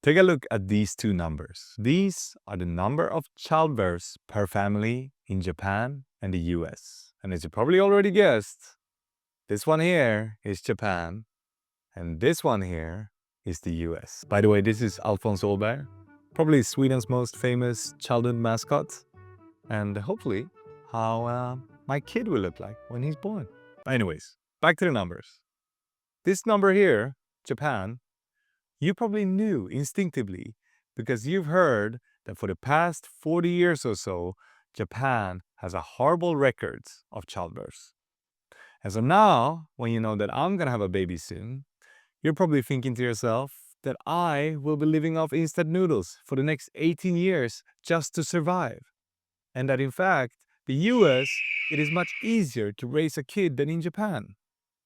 Take a look at these two numbers. These are the number of childbirths per family in Japan and the US. And as you probably already guessed, this one here is Japan, and this one here is the US. By the way, this is Alphonse Åberg, probably Sweden's most famous childhood mascot, and hopefully how my kid will look like when he's born. Anyways, back to the numbers. This number here, Japan, you probably knew instinctively because you've heard that for the past 40 years or so, Japan has a horrible record of childbirths. And so now, when you know that I'm gonna have a baby soon, you're probably thinking to yourself that I will be living off instant noodles for the next 18 years just to survive. And that in fact, the US, it is much easier to raise a kid than in Japan.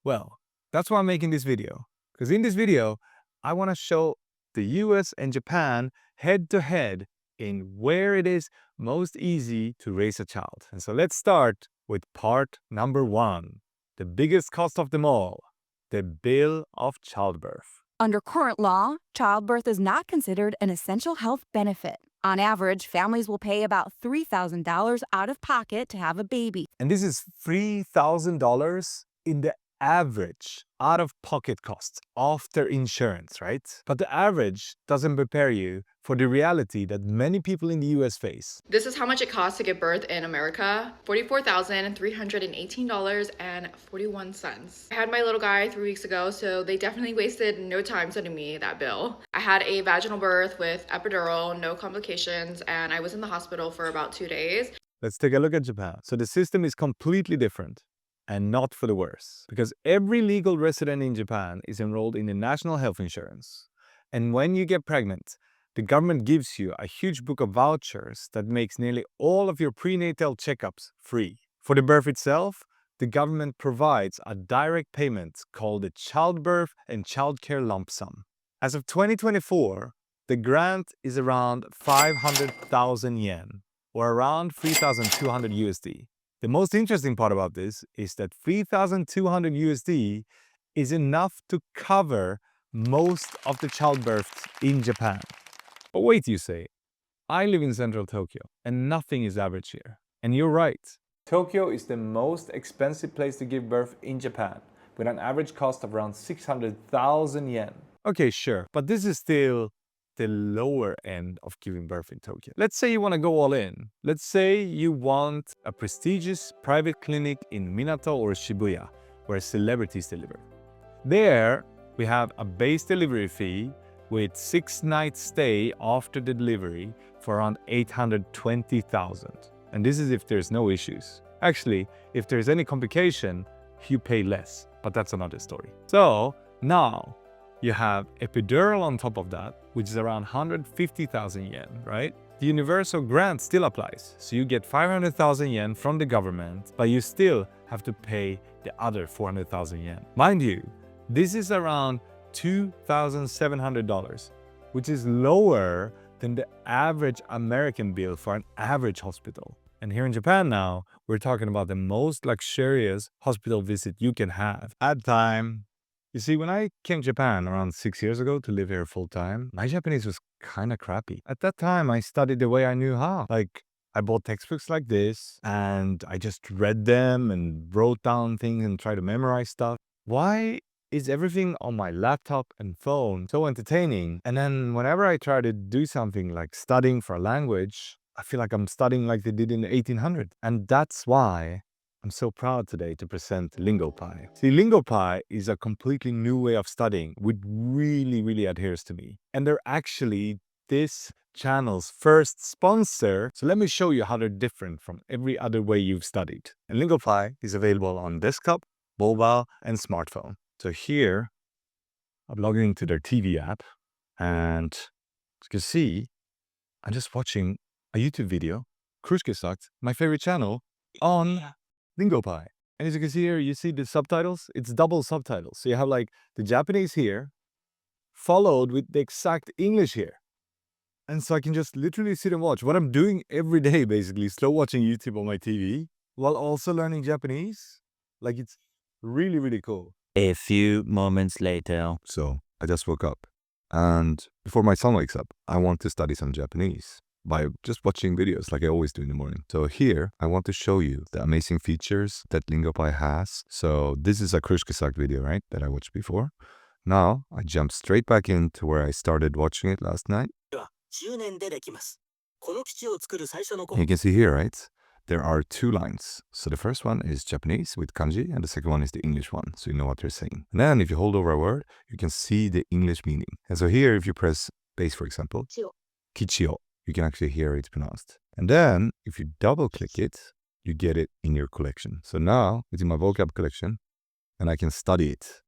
Well, that's why I'm making this video. Because in this video, I want to show the US and Japan head to head in where it is most easy to raise a child. And so let's start with part number 1, the biggest cost of them all, the Bill of Childbirth. Under current law, childbirth is not considered an essential health benefit. On average, families will pay about $3,000 out of pocket to have a baby. And this is $3,000 in the average out-of-pocket costs after insurance, right? But the average doesn't prepare you for the reality that many people in the US face. This is how much it costs to give birth in America, $44,318.41. I had my little guy 3 weeks ago, so they definitely wasted no time sending me that bill. I had a vaginal birth with epidural, no complications, and I was in the hospital for about 2 days. Let's take a look at Japan. So the system is completely different. And not for the worse. Because every legal resident in Japan is enrolled in the national health insurance. And when you get pregnant, the government gives you a huge book of vouchers that makes nearly all of your prenatal checkups free. For the birth itself, the government provides a direct payment called the Childbirth and Childcare Lump Sum. As of 2024, the grant is around 500,000 yen, or around 3,200 USD. The most interesting part about this is that 3,200 USD is enough to cover most of the childbirths in Japan. But wait, you say, I live in central Tokyo and nothing is average here. And you're right. Tokyo is the most expensive place to give birth in Japan, with an average cost of around 600,000 yen. Okay, sure, but this is still the lower end of giving birth in Tokyo. Let's say you want to go all in. Let's say you want a prestigious private clinic in Minato or Shibuya, where celebrities deliver. There, we have a base delivery fee with 6-night stay after the delivery for around 820,000. And this is if there's no issues. Actually, if there's any complication, you pay less, but that's another story. So now, you have epidural on top of that, which is around 150,000 yen, right? The universal grant still applies, so you get 500,000 yen from the government, but you still have to pay the other 400,000 yen. Mind you, this is around $2,700, which is lower than the average American bill for an average hospital. And here in Japan now, we're talking about the most luxurious hospital visit you can have. Ad time. You see, when I came to Japan around 6 years ago to live here full-time, my Japanese was kind of crappy. At that time, I studied the way I knew how. Like, I bought textbooks like this, and I just read them and wrote down things and tried to memorize stuff. Why is everything on my laptop and phone so entertaining? And then whenever I try to do something like studying for a language, I feel like I'm studying like they did in the 1800s. And that's why I'm so proud today to present LingoPie. See, LingoPie is a completely new way of studying, which really adheres to me. And they're actually this channel's first sponsor. So let me show you how they're different from every other way you've studied. And LingoPie is available on desktop, mobile, and smartphone. So here, I'm logging into their TV app, and as you can see, I'm just watching a YouTube video, Kruschgesagt, my favorite channel, on LingoPie. And as you can see here, you see the subtitles? It's double subtitles. So you have like the Japanese here, followed with the exact English here. And so I can just literally sit and watch what I'm doing every day, basically, slow watching YouTube on my TV, while also learning Japanese. Like, it's really cool. A few moments later. So I just woke up. And before my son wakes up, I want to study some Japanese by just watching videos like I always do in the morning. So here, I want to show you the amazing features that LingoPie has. So this is a Krushkasak video, right, that I watched before. Now, I jump straight back into where I started watching it last night. And you can see here, right, there are two lines. So the first one is Japanese with kanji, and the second one is the English one, so you know what they're saying. And then if you hold over a word, you can see the English meaning. And so here, if you press base, for example, kichio, you can actually hear it's pronounced. And then if you double click it, you get it in your collection. So now it's in my vocab collection and I can study it.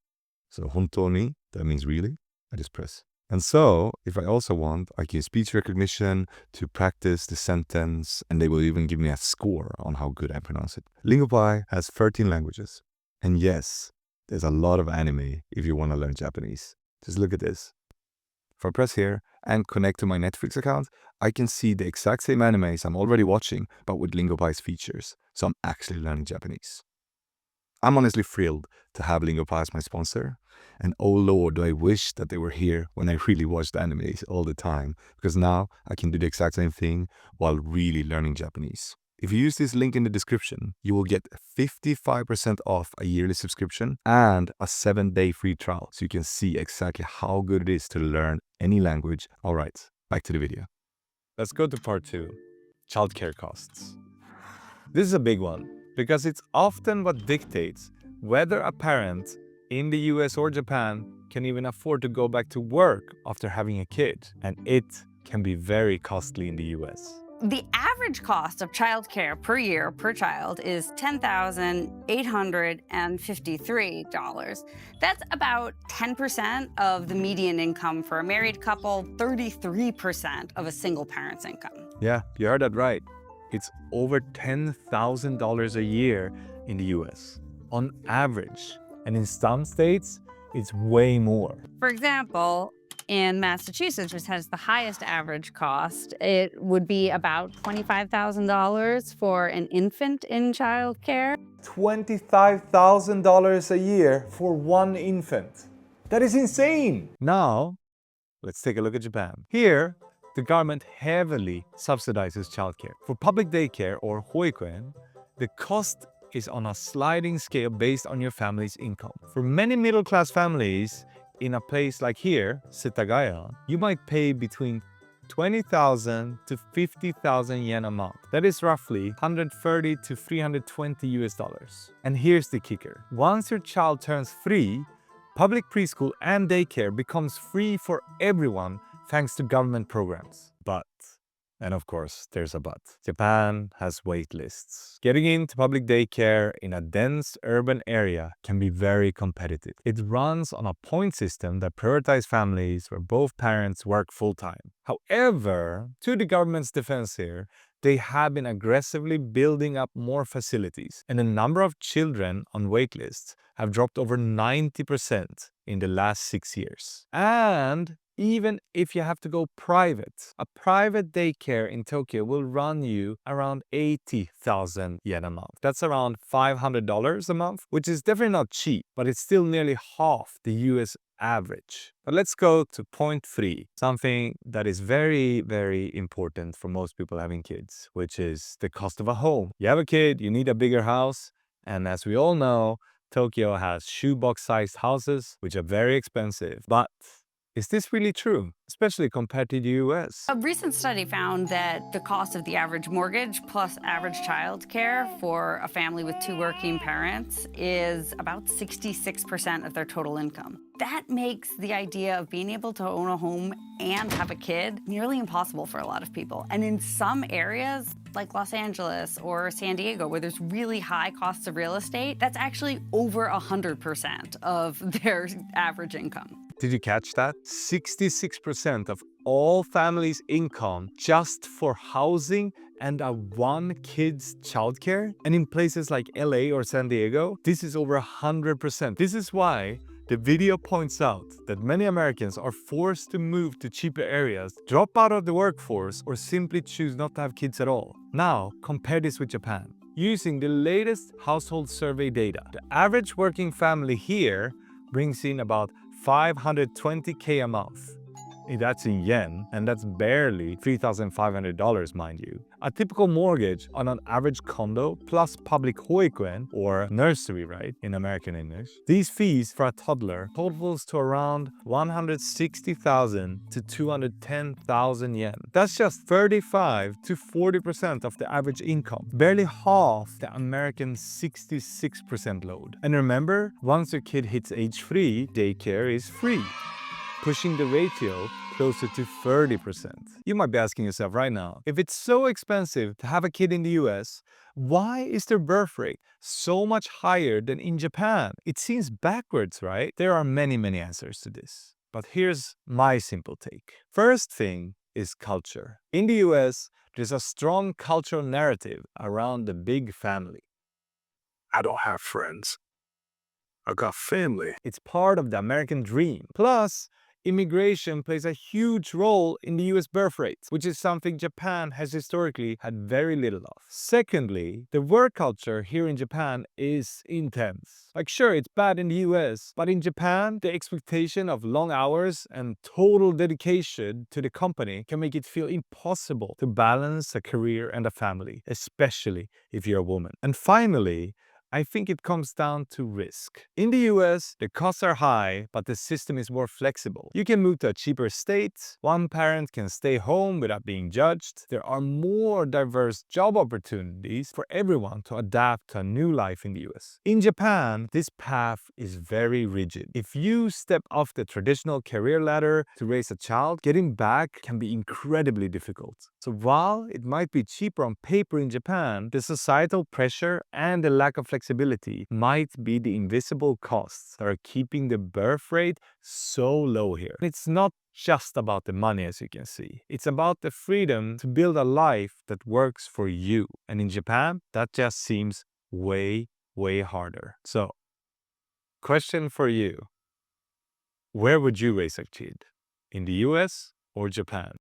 So hontou ni, that means really. I just press. And so if I also want, I can use speech recognition to practice the sentence, and they will even give me a score on how good I pronounce it. LingoPie has 13 languages. And yes, there's a lot of anime if you want to learn Japanese. Just look at this. If I press here and connect to my Netflix account, I can see the exact same animes I'm already watching, but with LingoPie's features. So I'm actually learning Japanese. I'm honestly thrilled to have LingoPie as my sponsor. And oh Lord, do I wish that they were here when I really watched animes all the time, because now I can do the exact same thing while really learning Japanese. If you use this link in the description, you will get 55% off a yearly subscription and a 7-day free trial, so you can see exactly how good it is to learn any language. All right, back to the video. Let's go to part 2, childcare costs. This is a big one because it's often what dictates whether a parent in the US or Japan can even afford to go back to work after having a kid, and it can be very costly in the US. The average cost of childcare per year per child is $10,853. That's about 10% of the median income for a married couple, 33% of a single parent's income. Yeah, you heard that right. It's over $10,000 a year in the US on average. And in some states, it's way more. For example, in Massachusetts, which has the highest average cost, it would be about $25,000 for an infant in childcare. $25,000 a year for one infant. That is insane. Now, let's take a look at Japan. Here, the government heavily subsidizes childcare. For public daycare or hoikuen, the cost is on a sliding scale based on your family's income. For many middle-class families, in a place like here, Setagaya, you might pay between 20,000 to 50,000 yen a month. That is roughly 130 to 320 US dollars. And here's the kicker. Once your child turns 3, public preschool and daycare becomes free for everyone thanks to government programs. But, and of course, there's a but, Japan has wait lists. Getting into public daycare in a dense urban area can be very competitive. It runs on a point system that prioritizes families where both parents work full-time. However, to the government's defense here, they have been aggressively building up more facilities, and the number of children on waitlists have dropped over 90% in the last 6 years. And even if you have to go private, a private daycare in Tokyo will run you around 80,000 yen a month. That's around $500 a month, which is definitely not cheap, but it's still nearly half the US average. But let's go to point 3, something that is very, very important for most people having kids, which is the cost of a home. You have a kid, you need a bigger house, and as we all know, Tokyo has shoebox-sized houses, which are very expensive. But is this really true, especially compared to the US? A recent study found that the cost of the average mortgage plus average child care for a family with 2 working parents is about 66% of their total income. That makes the idea of being able to own a home and have a kid nearly impossible for a lot of people. And in some areas, like Los Angeles or San Diego, where there's really high costs of real estate, that's actually over 100% of their average income. Did you catch that? 66% of all families' income just for housing and a one kid's childcare? And in places like LA or San Diego, this is over 100%. This is why the video points out that many Americans are forced to move to cheaper areas, drop out of the workforce, or simply choose not to have kids at all. Now, compare this with Japan. Using the latest household survey data, the average working family here brings in about $520K a month. That's in yen, and that's barely $3,500, mind you. A typical mortgage on an average condo plus public hoikuen, or nursery, right, in American English. These fees for a toddler totals to around 160,000 to 210,000 yen. That's just 35 to 40% of the average income, barely half the American 66% load. And remember, once your kid hits age 3, daycare is free, pushing the ratio closer to 30%. You might be asking yourself right now, if it's so expensive to have a kid in the US, why is their birth rate so much higher than in Japan? It seems backwards, right? There are many answers to this, but here's my simple take. First thing is culture. In the US, there's a strong cultural narrative around the big family. I don't have friends. I got family. It's part of the American dream. Plus, immigration plays a huge role in the US birth rates, which is something Japan has historically had very little of. Secondly, the work culture here in Japan is intense. Like, sure, it's bad in the US, but in Japan, the expectation of long hours and total dedication to the company can make it feel impossible to balance a career and a family, especially if you're a woman. And finally, I think it comes down to risk. In the US, the costs are high, but the system is more flexible. You can move to a cheaper state, one parent can stay home without being judged, there are more diverse job opportunities for everyone to adapt to a new life in the US. In Japan, this path is very rigid. If you step off the traditional career ladder to raise a child, getting back can be incredibly difficult. So while it might be cheaper on paper in Japan, the societal pressure and the lack of flexibility might be the invisible costs that are keeping the birth rate so low here. It's not just about the money, as you can see. It's about the freedom to build a life that works for you. And in Japan, that just seems way harder. So, question for you. Where would you raise a kid? In the US or Japan?